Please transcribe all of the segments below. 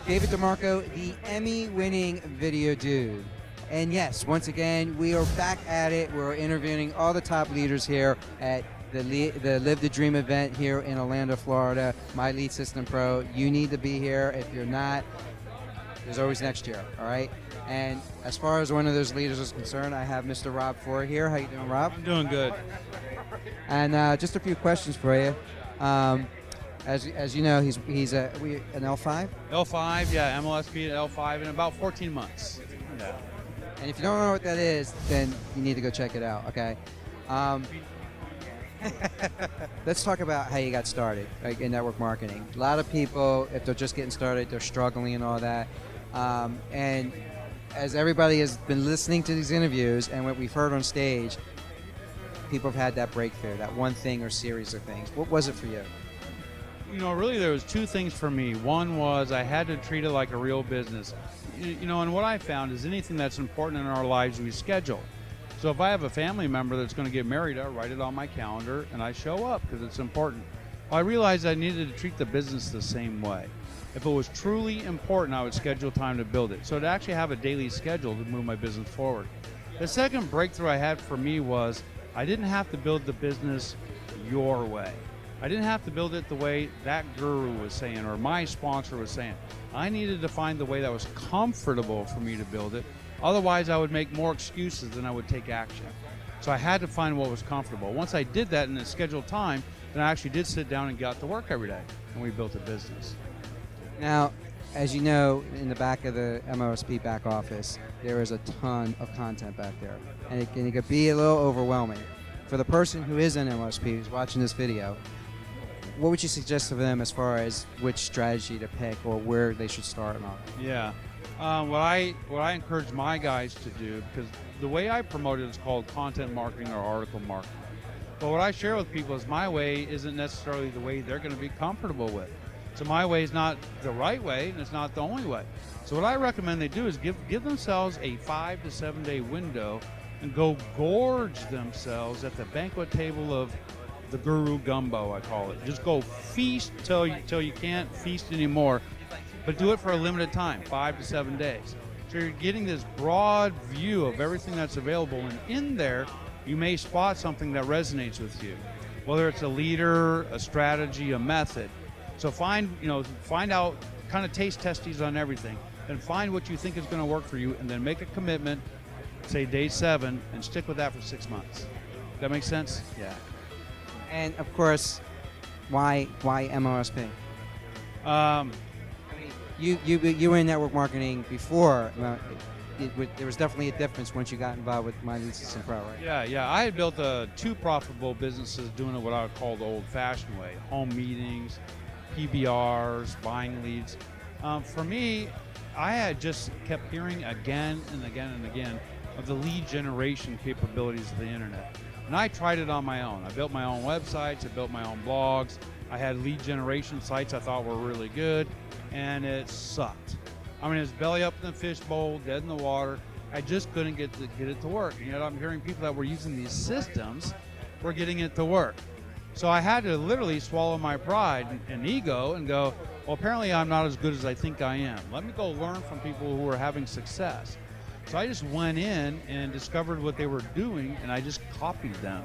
David DeMarco, the Emmy-winning video dude. And yes, once again, we are back at it. We're interviewing all the top leaders here at the Live the Dream event here in Orlando, Florida. My Lead System Pro. You need to be here. If you're not, there's always next year, all right? And as far as one of those leaders is concerned, I have Mr. Rob Fore here. How you doing, Rob? I'm doing good. And just a few questions for you. As you know, he's an L5. L5, yeah, MLSP at L5 in about 14 months. Yeah. And if you don't know what that is, then you need to go check it out. Okay. Let's talk about how you got started, like, in network marketing. A lot of people, if they're just getting started, they're struggling and all that. And as everybody has been listening to these interviews and what we've heard on stage, people have had that breakthrough, that one thing or series of things. What was it for you? You know, really there was two things for me. One was I had to treat it like a real business. You know, and what I found is anything that's important in our lives, we schedule. So if I have a family member that's going to get married, I write it on my calendar and I show up because it's important. Well, I realized I needed to treat the business the same way. If it was truly important, I would schedule time to build it. So to actually have a daily schedule to move my business forward. The second breakthrough I had for me was I didn't have to build the business your way. I didn't have to build it the way that guru was saying or my sponsor was saying. I needed to find the way that was comfortable for me to build it. Otherwise, I would make more excuses than I would take action. So I had to find what was comfortable. Once I did that in a scheduled time, then I actually did sit down and got to work every day, and we built a business. Now, as you know, in the back of the MOSP back office, there is a ton of content back there, and it could be a little overwhelming. For the person who is in MOSP, who's watching this video, what would you suggest to them as far as which strategy to pick or where they should start on? Yeah, what I encourage my guys to do, because the way I promote it is called content marketing or article marketing. But what I share with people is my way isn't necessarily the way they're going to be comfortable with. So my way is not the right way, and it's not the only way. So what I recommend they do is give themselves a 5 to 7 day window and go gorge themselves at the banquet table of the guru gumbo, I call it. Just go feast till you can't feast anymore, but do it for a limited time, 5 to 7 days. So you're getting this broad view of everything that's available, and in there, you may spot something that resonates with you, whether it's a leader, a strategy, a method. So find out, kind of taste testies on everything, and find what you think is going to work for you, and then make a commitment, say day 7, and stick with that for 6 months. That makes sense? Yeah. And of course, why MOSP? You were in network marketing before. There was definitely a difference once you got involved with My Lead System Pro, right? Yeah. I had built 2 profitable businesses doing it what I would call the old-fashioned way: home meetings, PBRs, buying leads. For me, I had just kept hearing again and again and again of the lead generation capabilities of the internet. And I tried it on my own. I built my own websites, I built my own blogs, I had lead generation sites I thought were really good, and it sucked. I mean, it was belly up in the fishbowl, dead in the water. I just couldn't get it to work. And yet I'm hearing people that were using these systems were getting it to work. So I had to literally swallow my pride and ego and go, well, apparently I'm not as good as I think I am. Let me go learn from people who are having success. So I just went in and discovered what they were doing, and I just copied them.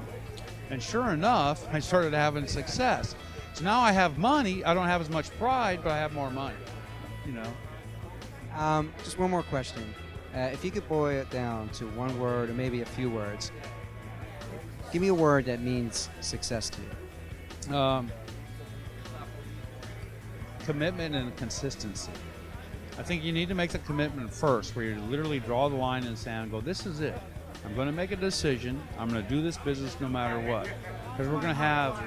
And sure enough, I started having success. So now I have money. I don't have as much pride, but I have more money, you know. Just one more question. If you could boil it down to one word or maybe a few words, give me a word that means success to you. Commitment and consistency. I think you need to make the commitment first, where you literally draw the line in the sand and go, this is it. I'm going to make a decision. I'm going to do this business no matter what. Because we're going to have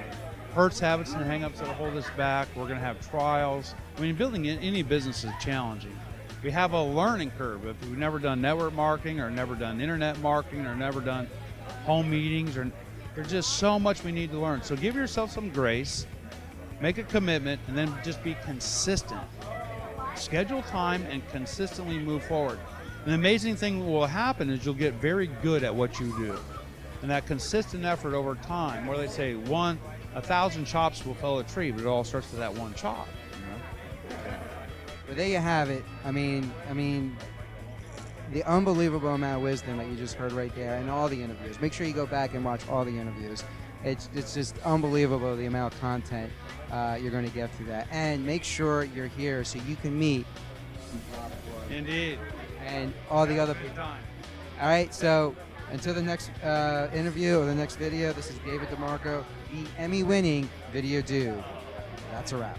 hurts, habits, and hang-ups that hold us back. We're going to have trials. I mean, building any business is challenging. We have a learning curve. If we've never done network marketing or never done internet marketing or never done home meetings, or there's just so much we need to learn. So give yourself some grace, make a commitment, and then just be consistent. Schedule time and consistently move forward. And the amazing thing will happen is you'll get very good at what you do. And that consistent effort over time, where they say 1,000 chops will fell a tree, but it all starts with that one chop. You know? But there you have it. I mean, the unbelievable amount of wisdom that you just heard right there in all the interviews. Make sure you go back and watch all the interviews. It's just unbelievable the amount of content you're going to get through that. And make sure you're here so you can meet Indeed. and all the other Good people. time. All right, so until the next interview or the next video, this is David DeMarco, the Emmy-winning Video Dude. That's a wrap.